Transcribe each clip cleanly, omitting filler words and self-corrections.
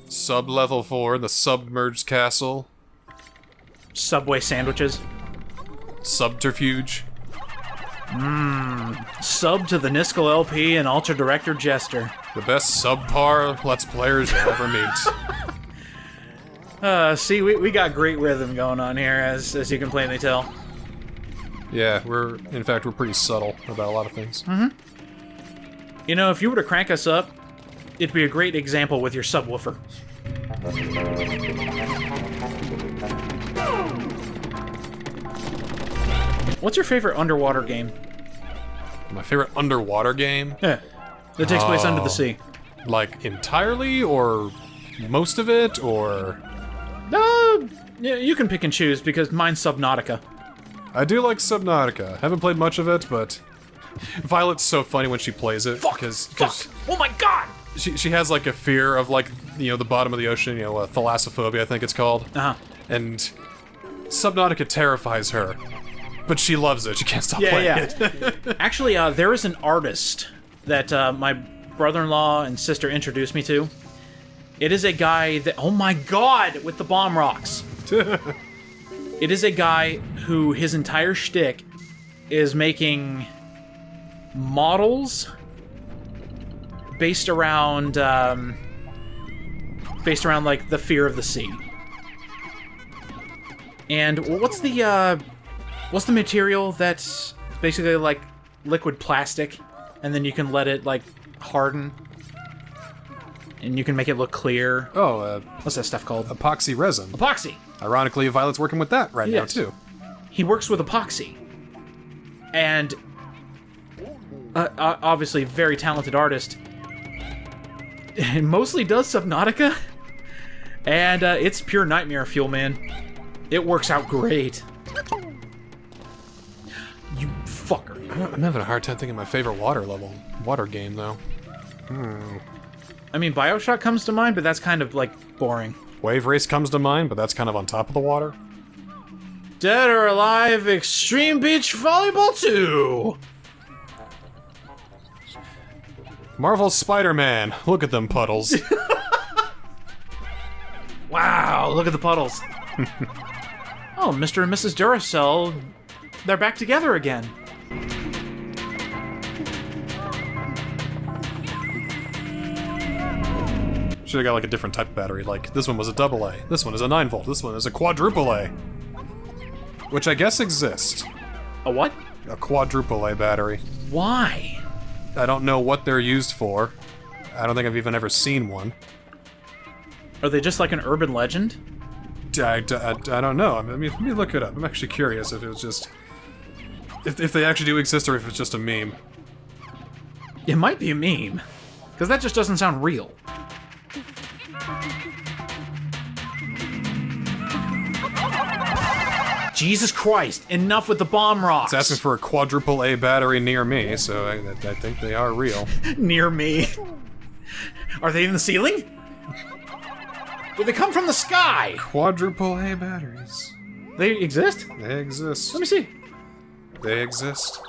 Sub-level 4, the submerged castle. Subway sandwiches. Subterfuge. Sub to the Niskel LP and Ultra Director Jester. The best subpar Let's Players you'll ever meet. See, we got great rhythm going on here, as you can plainly tell. Yeah, in fact, we're pretty subtle about a lot of things. You know, if you were to crank us up, it'd be a great example with your subwoofer. What's your favorite underwater game? My favorite underwater game? Yeah, that takes place under the sea. Like, entirely, or most of it, or... Yeah, you can pick and choose, because mine's Subnautica. I do like Subnautica. Haven't played much of it, but... Violet's so funny when she plays it. Fuck! Oh my god! She has, like, a fear of, like, you know, the bottom of the ocean, you know, thalassophobia, I think it's called. Uh-huh. And Subnautica terrifies her. But she loves it. She can't stop playing it. Actually, there is an artist that my brother-in-law and sister introduced me to. It is a guy that... Oh my god! With the bomb rocks! It is a guy who his entire shtick is making models based around like the fear of the sea. And what's the material that's basically like liquid plastic, and then you can let it like harden, and you can make it look clear? Oh, What's that stuff called? Epoxy Resin. Epoxy. Ironically, Violet's working with that right now, too. He works with epoxy. And obviously very talented artist. And mostly does Subnautica. And it's pure nightmare fuel, man. It works out great. You fucker. I'm having a hard time thinking of my favorite water game, though. I mean, BioShock comes to mind, but that's kind of, like, boring. Wave Race comes to mind, but that's kind of on top of the water. Dead or Alive Extreme Beach Volleyball 2! Marvel's Spider-Man. Look at them puddles. Wow, look at the puddles. Oh, Mr. and Mrs. Duracell, they're back together again. Should have got like a different type of battery. Like, this one was a AA. This one is a 9-volt. This one is a quadruple A. Which I guess exists. A what? A quadruple A battery. Why? I don't know what they're used for. I don't think I've even ever seen one. Are they just like an urban legend? I don't know. I mean, let me look it up. I'm actually curious if it was just... If they actually do exist or if it's just a meme. It might be a meme. Because that just doesn't sound real. Jesus Christ, enough with the bomb rocks! It's asking for a quadruple A battery near me, so I think they are real. Near me? Are they in the ceiling? Do they come from the sky? Quadruple A batteries. They exist? They exist. Let me see. They exist.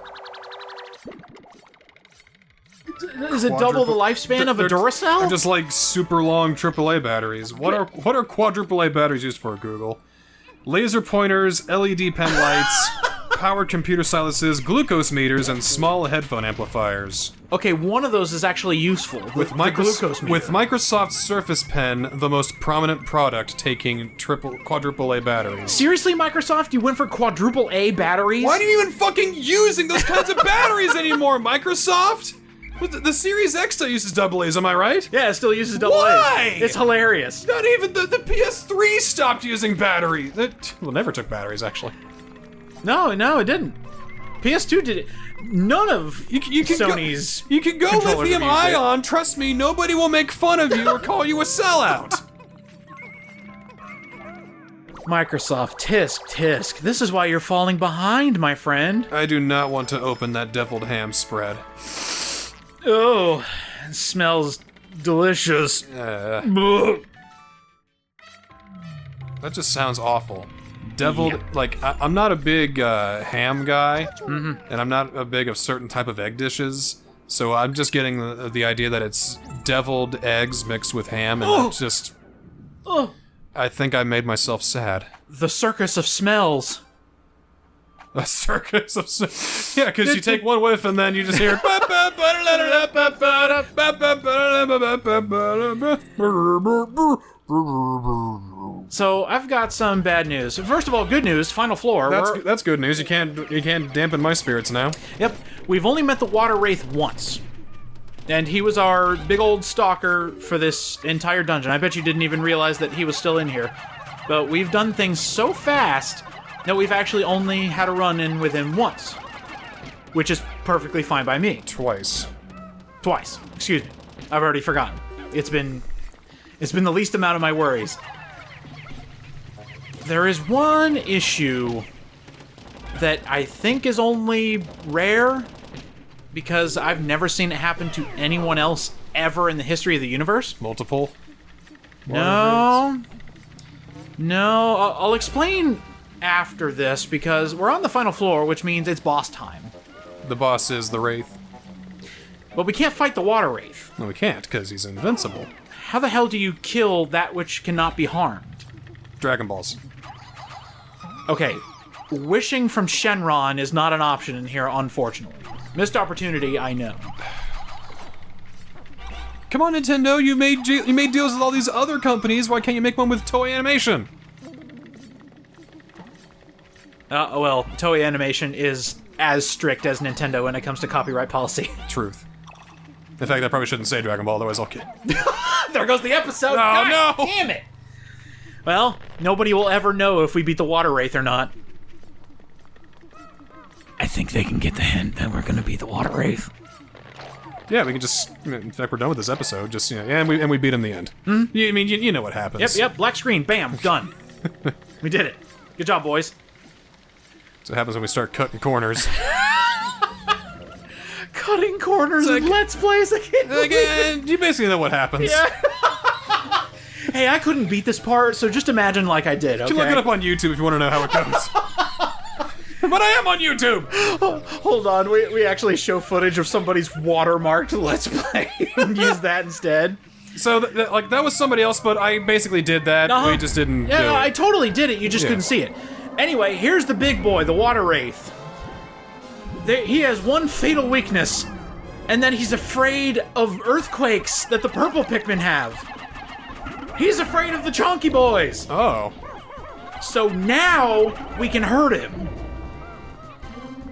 Is it double the lifespan of a Duracell? They're just like super long AAA batteries. What are quadruple A batteries used for, Google? Laser pointers, LED pen lights, powered computer silences, glucose meters, and small headphone amplifiers. Okay, one of those is actually useful. With glucose meter. With Microsoft's Surface Pen, the most prominent product, taking quadruple A batteries. Seriously, Microsoft? You went for quadruple A batteries? Why are you even fucking using those kinds of batteries anymore, Microsoft? The Series X still uses AA's, am I right? Yeah, it still uses AA's. Why? It's hilarious. Not even the PS3 stopped using batteries. Well, never took batteries, actually. No, it didn't. PS2 did it. None of Sony's You can go lithium ion. Trust me, nobody will make fun of you or call you a sellout. Microsoft, tisk. This is why you're falling behind, my friend. I do not want to open that deviled ham spread. Oh, it smells delicious. That just sounds awful. Deviled, Yeah. like, I'm not a big ham guy, and I'm not a big of certain type of egg dishes, so I'm just getting the idea that it's deviled eggs mixed with ham, and Oh! it's just... Oh, I think I made myself sad. the circus of smells. A circus of... Yeah, because you take one whiff and then you just hear... So I've got some bad news. First of all, good news. Final floor. That's good news. You can't dampen my spirits now. Yep. We've only met the Water Wraith once. And he was our big old stalker for this entire dungeon. I bet you didn't even realize that he was still in here. But we've done things so fast that we've actually only had a run-in with him once. Which is perfectly fine by me. Twice. Twice. Excuse me. I've already forgotten. It's been the least amount of my worries. There is one issue that I think is only rare because I've never seen it happen to anyone else ever in the history of the universe. Multiple? No. No, I'll explain after this because we're on the final floor, which means it's boss time. The boss is the Wraith. But we can't fight the Water Wraith. No, we can't, because he's invincible. How the hell do you kill that which cannot be harmed? Dragon Balls. Okay, wishing from Shenron is not an option in here, unfortunately. Missed opportunity, I know. Come on, Nintendo, you made deals with all these other companies, why can't you make one with Toei Animation? Well, Toei Animation is as strict as Nintendo when it comes to copyright policy. Truth. In fact, I probably shouldn't say Dragon Ball, otherwise I'll get... There goes the episode! Oh, God no! Damn it! Well, nobody will ever know if we beat the Water Wraith or not. I think they can get the hint that we're gonna beat the Water Wraith. Yeah, we can just... In fact, we're done with this episode, just, you know, and we beat him in the end. You know what happens. Yep, black screen, bam, done. We did it. Good job, boys. That's what happens when we start cutting corners. Cutting corners and Let's Plays again. Again, you basically know what happens. Yeah. Hey, I couldn't beat this part, so just imagine like I did, okay? You look it up on YouTube if you want to know how it goes. But I am on YouTube! Hold on, we actually show footage of somebody's watermarked Let's Play and use that instead. So, that was somebody else, but I basically did that. We just didn't do it. I totally did it, you just couldn't see it. Anyway, here's the big boy, the Water Wraith. He has one fatal weakness, and that he's afraid of earthquakes that the purple Pikmin have. He's afraid of the chonky boys. Oh. So now we can hurt him.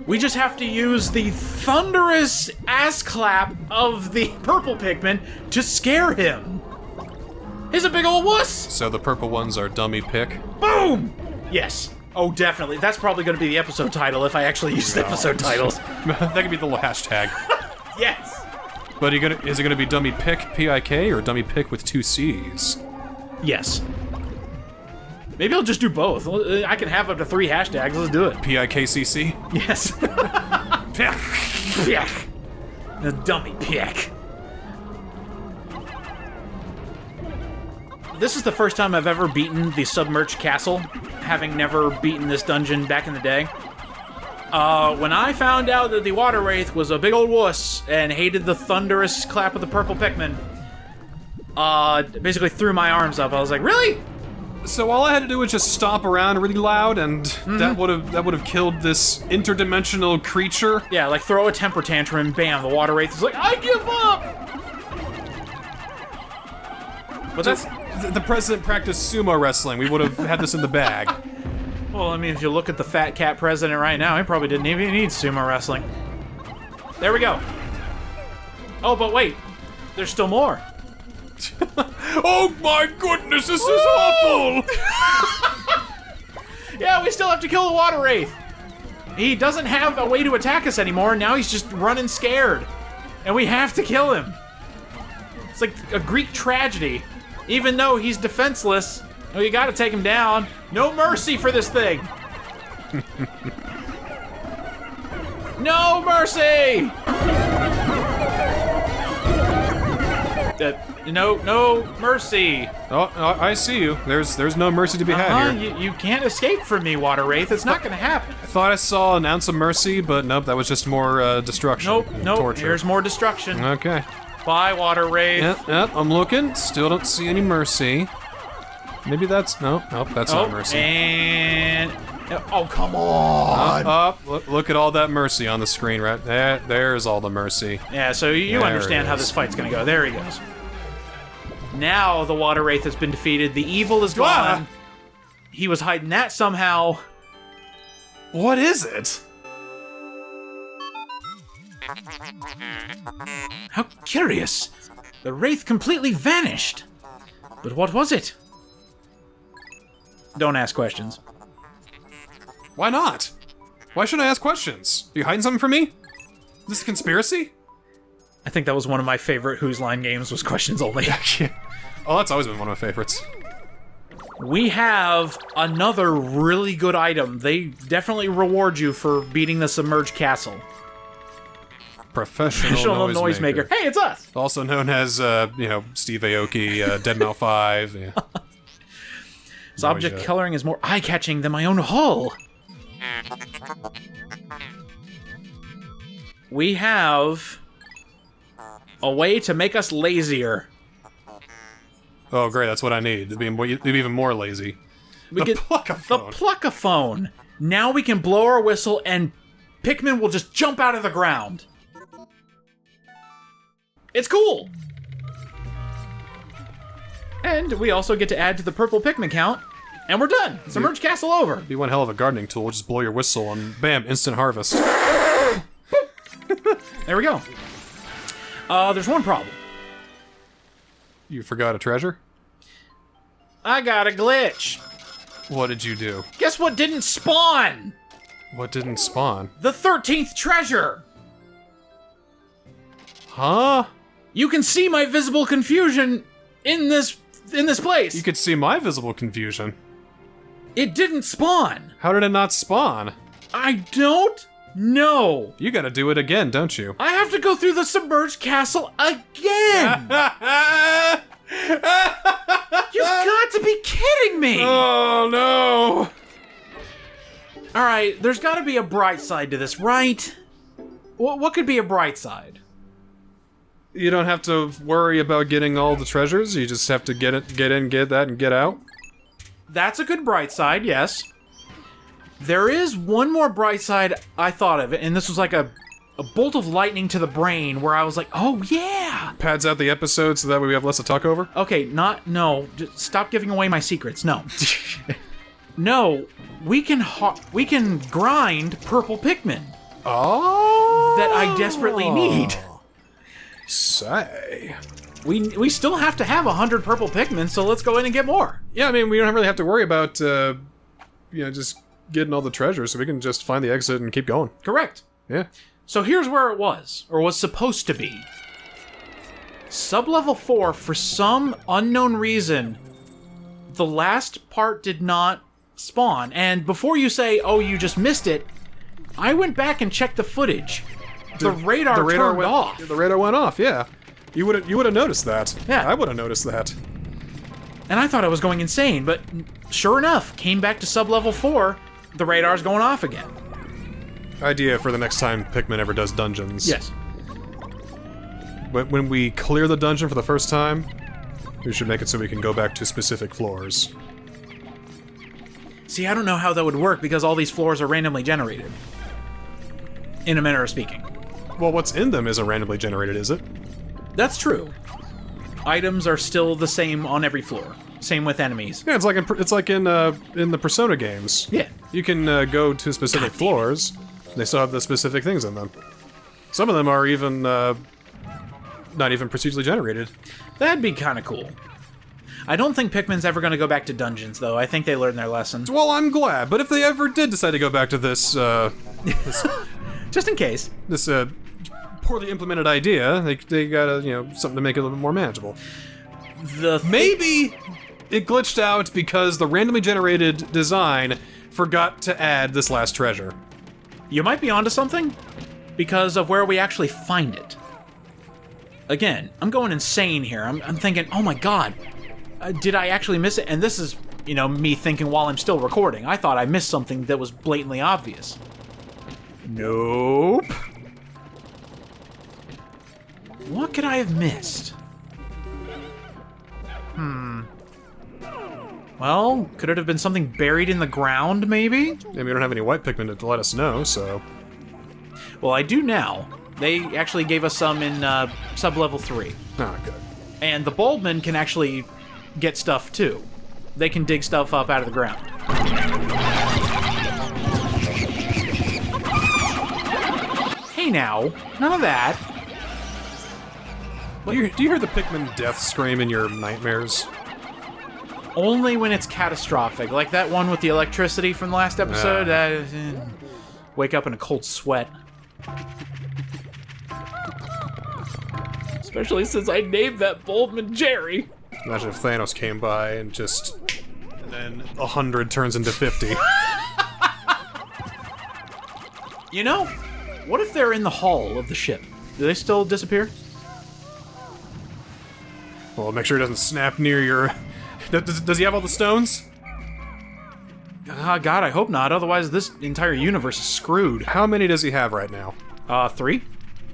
We just have to use the thunderous ass clap of the purple Pikmin to scare him. He's a big old wuss. So the purple ones are dummy pick? Boom! Yes. Oh, definitely. That's probably going to be the episode title if I actually use the episode titles. That could be the little hashtag. Yes. But is it gonna be dummy pick, P-I-K, or dummy pick with 2 C's? Yes. Maybe I'll just do both. I can have up to 3 hashtags. Let's do it. P-I-K-C-C? Yes. Pick. The dummy pick. This is the first time I've ever beaten the submerged castle, having never beaten this dungeon back in the day. When I found out that the Water Wraith was a big old wuss and hated the thunderous clap of the purple Pikmin, basically threw my arms up. I was like, really? So all I had to do was just stomp around really loud, and that would have killed this interdimensional creature. Yeah, like throw a temper tantrum and bam, the Water Wraith is like, I give up! But that's... The president practiced sumo wrestling. We would have had this in the bag. Well, I mean, if you look at the fat cat president right now, he probably didn't even need sumo wrestling. There we go. Oh, but wait. There's still more. Oh my goodness, this is awful! Yeah, we still have to kill the Water Wraith. He doesn't have a way to attack us anymore, now he's just running scared. And we have to kill him. It's like a Greek tragedy. Even though he's defenseless, well, you gotta take him down. No mercy for this thing. No mercy! No mercy. Oh, I see you. There's no mercy to be had here. You can't escape from me, Water Wraith. It's not gonna happen. I thought I saw an ounce of mercy, but nope, that was just more destruction. Nope. Torture. Here's more destruction. Okay. Bye, Water Wraith. Yep, I'm looking. Still don't see any mercy. Maybe that's... Nope, that's not mercy. And... Oh, come on! Look at all that mercy on the screen, right? There's all the mercy. Yeah, so you understand how this fight's gonna go. There he goes. Now the Water Wraith has been defeated. The evil is gone. He was hiding that somehow. What is it? How curious. The Wraith completely vanished. But what was it? Don't ask questions. Why not? Why should I ask questions? Are you hiding something from me? Is this a conspiracy? I think that was one of my favorite Who's Line games, was questions only. Oh, that's always been one of my favorites. We have another really good item. They definitely reward you for beating the submerged castle. Professional noisemaker. Hey, it's us! Also known as, Steve Aoki, Deadmau 5. Yeah. This object coloring is more eye-catching than my own hull. We have a way to make us lazier. Oh, great, that's what I need. To be even more lazy. The Pluckaphone. Now we can blow our whistle and Pikmin will just jump out of the ground. It's cool! And we also get to add to the purple Pikmin count. And we're done! Submerged Castle over! Be one hell of a gardening tool. Just blow your whistle and bam, instant harvest. There we go. There's one problem. You forgot a treasure? I got a glitch. What did you do? Guess what didn't spawn? What didn't spawn? The 13th treasure! Huh? You can see my visible confusion in this place. You could see my visible confusion. It didn't spawn. How did it not spawn? I don't know. You gotta do it again, don't you? I have to go through the submerged castle again. You've got to be kidding me. Oh, no. All right, there's got to be a bright side to this, right? What could be a bright side? You don't have to worry about getting all the treasures. You just have to get in, get that, and get out. That's a good bright side, yes. There is one more bright side I thought of, and this was like a bolt of lightning to the brain where I was like, oh yeah! Pads out the episode so that way we have less to talk over? Okay, no, just stop giving away my secrets, no. No, we can grind purple Pikmin. Oh! That I desperately need. Say. We still have to have 100 purple Pikmin, so let's go in and get more. Yeah, I mean, we don't really have to worry about, just getting all the treasures, so we can just find the exit and keep going. Correct. Yeah. So here's where it was, or was supposed to be. Sub-level 4, for some unknown reason, the last part did not spawn. And before you say, oh, you just missed it, I went back and checked the footage. The radar turned off. The radar went off, yeah. You would have noticed that. Yeah. I would have noticed that. And I thought I was going insane, but sure enough, came back to sub-level 4, the radar's going off again. Idea for the next time Pikmin ever does dungeons. Yes. When we clear the dungeon for the first time, we should make it so we can go back to specific floors. See, I don't know how that would work because all these floors are randomly generated. In a manner of speaking. Well, what's in them isn't randomly generated, is it? That's true. Items are still the same on every floor. Same with enemies. Yeah, it's like in the Persona games. Yeah. You can go to specific floors. They still have the specific things in them. Some of them are even not even procedurally generated. That'd be kind of cool. I don't think Pikmin's ever going to go back to dungeons, though. I think they learned their lesson. Well, I'm glad. But if they ever did decide to go back to this, just in case, this poorly implemented idea, they gotta something to make it a little bit more manageable. Maybe it glitched out because the randomly generated design forgot to add this last treasure. You might be onto something because of where we actually find it. again, I'm going insane here. I'm thinking, oh my god, did I actually miss it? And this is, you know, me thinking while I'm still recording. I thought I missed something that was blatantly obvious. Nope. What could I have missed? Well, could it have been something buried in the ground, maybe? Yeah, we don't have any white Pikmin to let us know, so... Well, I do now. They actually gave us some in sub-level 3. Ah, good. And the Bulbmen can actually get stuff, too. They can dig stuff up out of the ground. Hey now, none of that. Do you hear the Pikmin death scream in your nightmares? Only when it's catastrophic, like that one with the electricity from the last episode. Wake up in a cold sweat. Especially since I named that Bulbman Jerry. Imagine if Thanos came by and just... And then 100 turns into 50. You know, what if they're in the hull of the ship? Do they still disappear? Well, make sure it doesn't snap near your... Does he have all the stones? God, I hope not. Otherwise, this entire universe is screwed. How many does he have right now? 3?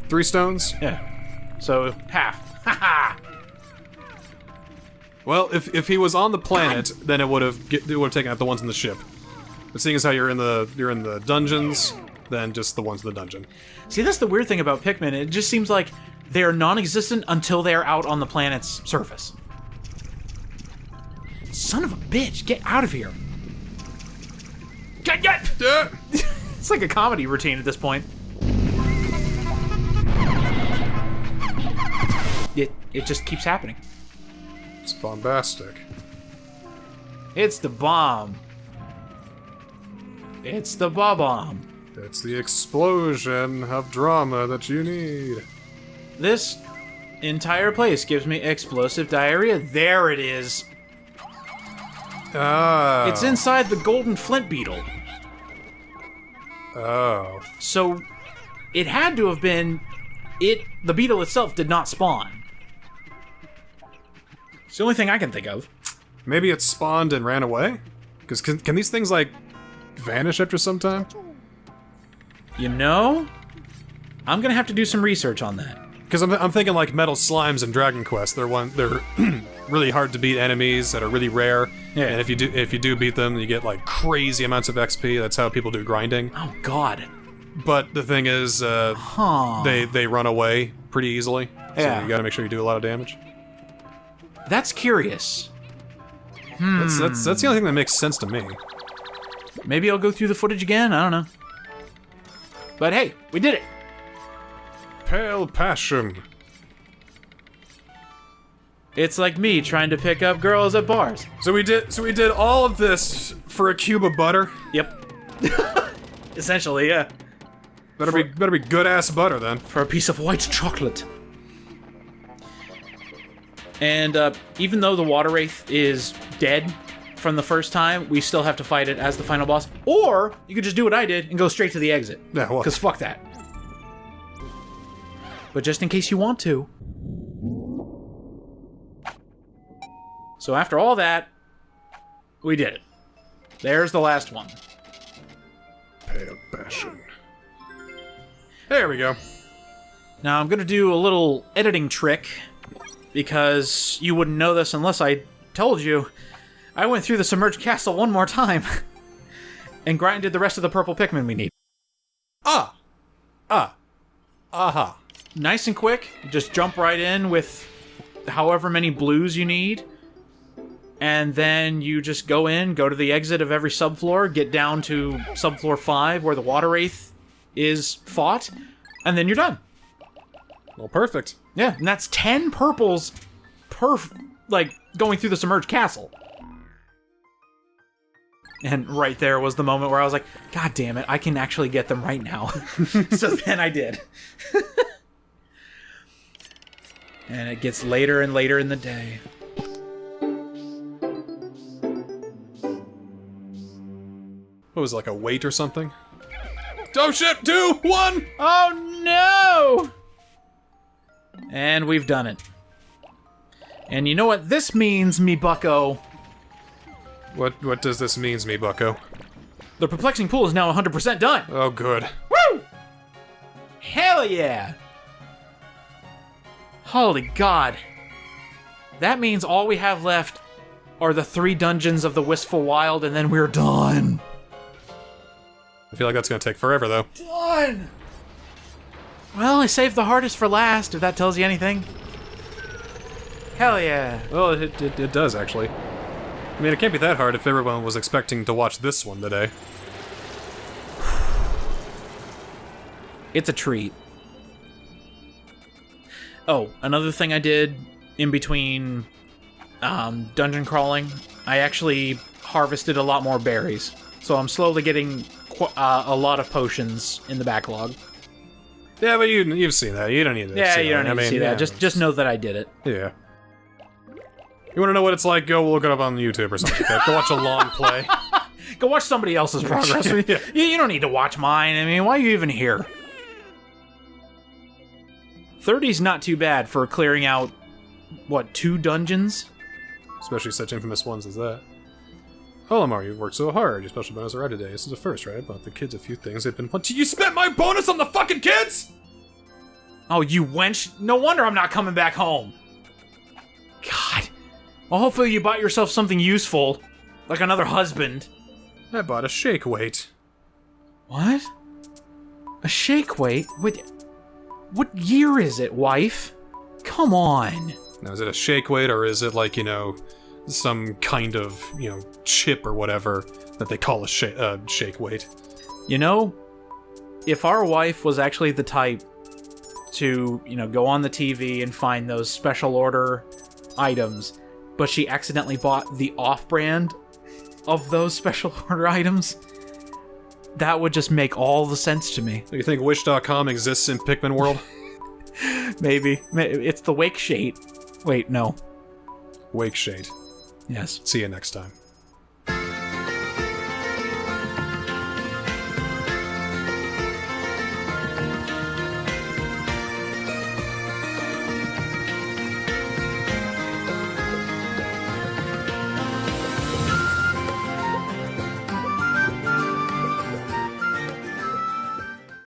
3 stones? Yeah. So, half. Haha! Well, if he was on the planet, then it would have taken out the ones in the ship. But seeing as how you're in the dungeons, then just the ones in the dungeon. See, that's the weird thing about Pikmin. It just seems like they're non-existent until they're out on the planet's surface. Son of a bitch, get out of here. Get! It's like a comedy routine at this point. It just keeps happening. It's bombastic. It's the bomb. It's the bomb. It's the explosion of drama that you need. This entire place gives me explosive diarrhea. There it is. Oh. It's inside the golden flint beetle. Oh. So, it had to have been... The beetle itself did not spawn. It's the only thing I can think of. Maybe it spawned and ran away? Because can these things, like, vanish after some time? You know? I'm gonna have to do some research on that. Because I'm thinking, like, metal slimes in Dragon Quest. They're really hard to beat enemies that are really rare. Yeah. And if you do beat them, you get, like, crazy amounts of XP. That's how people do grinding. Oh, God. But the thing is, they run away pretty easily. Yeah. So you gotta make sure you do a lot of damage. That's curious. That's the only thing that makes sense to me. Maybe I'll go through the footage again, I don't know. But hey, we did it! Pale passion. It's like me trying to pick up girls at bars. So we did all of this for a cube of butter? Yep. Essentially, yeah. Better be good-ass butter, then. For a piece of white chocolate. And even though the Water Wraith is dead from the first time, we still have to fight it as the final boss. Or, you could just do what I did and go straight to the exit. Yeah, well. Because fuck that. But just in case you want to. So after all that, we did it. There's the last one. Pale passion. There we go. Now I'm gonna do a little editing trick, because you wouldn't know this unless I told you. I went through the submerged castle one more time, and grinded the rest of the purple Pikmin we need. Aha. Nice and quick, just jump right in with however many blues you need, and then you just go to the exit of every subfloor, get down to subfloor 5 where the Water Wraith is fought, and then you're done. Well, perfect. Yeah, and that's 10 purples per, going through the submerged castle. And right there was the moment where I was like, God damn it, I can actually get them right now. So then I did. And it gets later and later in the day. What was it, like a weight or something? Oh shit, 2, 1! Oh no! And we've done it. And you know what this means, me bucko? What does this mean, me bucko? The Perplexing Pool is now 100% done. Oh, good. Woo! Hell yeah! Holy God. That means all we have left are the 3 dungeons of the Wistful Wild, and then we're done. I feel like that's gonna take forever, though. Done! Well, I saved the hardest for last, if that tells you anything. Hell yeah. Well, it does, actually. I mean, it can't be that hard if everyone was expecting to watch this one today. It's a treat. Oh, another thing I did in between dungeon crawling, I actually harvested a lot more berries. So I'm slowly getting a lot of potions in the backlog. Yeah, but you've seen that. You don't need to see that. You don't need to see that. Just know that I did it. Yeah. You want to know what it's like? Go look it up on YouTube or something like that. Go watch a long play. Go watch somebody else's progress. Yeah. You don't need to watch mine. I mean, why are you even here? 30's not too bad for clearing out, what, 2 dungeons? Especially such infamous ones as that. Olimar, you've worked so hard. Your special bonus arrived today. This is the first, right? I bought the kids a few things they've been wanting. You spent my bonus on the fucking kids?! Oh, you wench. No wonder I'm not coming back home. God. Well, hopefully you bought yourself something useful. Like another husband. I bought a shake weight. What? A shake weight? What year is it, wife? Come on. Now, is it a shake weight, or is it like, some kind of, chip or whatever that they call a shake weight? You know, if our wife was actually the type to, go on the TV and find those special order items, but she accidentally bought the off-brand of those special order items, that would just make all the sense to me. You think Wish.com exists in Pikmin world? Maybe. It's the Wake Shade. Wait, no. Wake Shade. Yes. See you next time.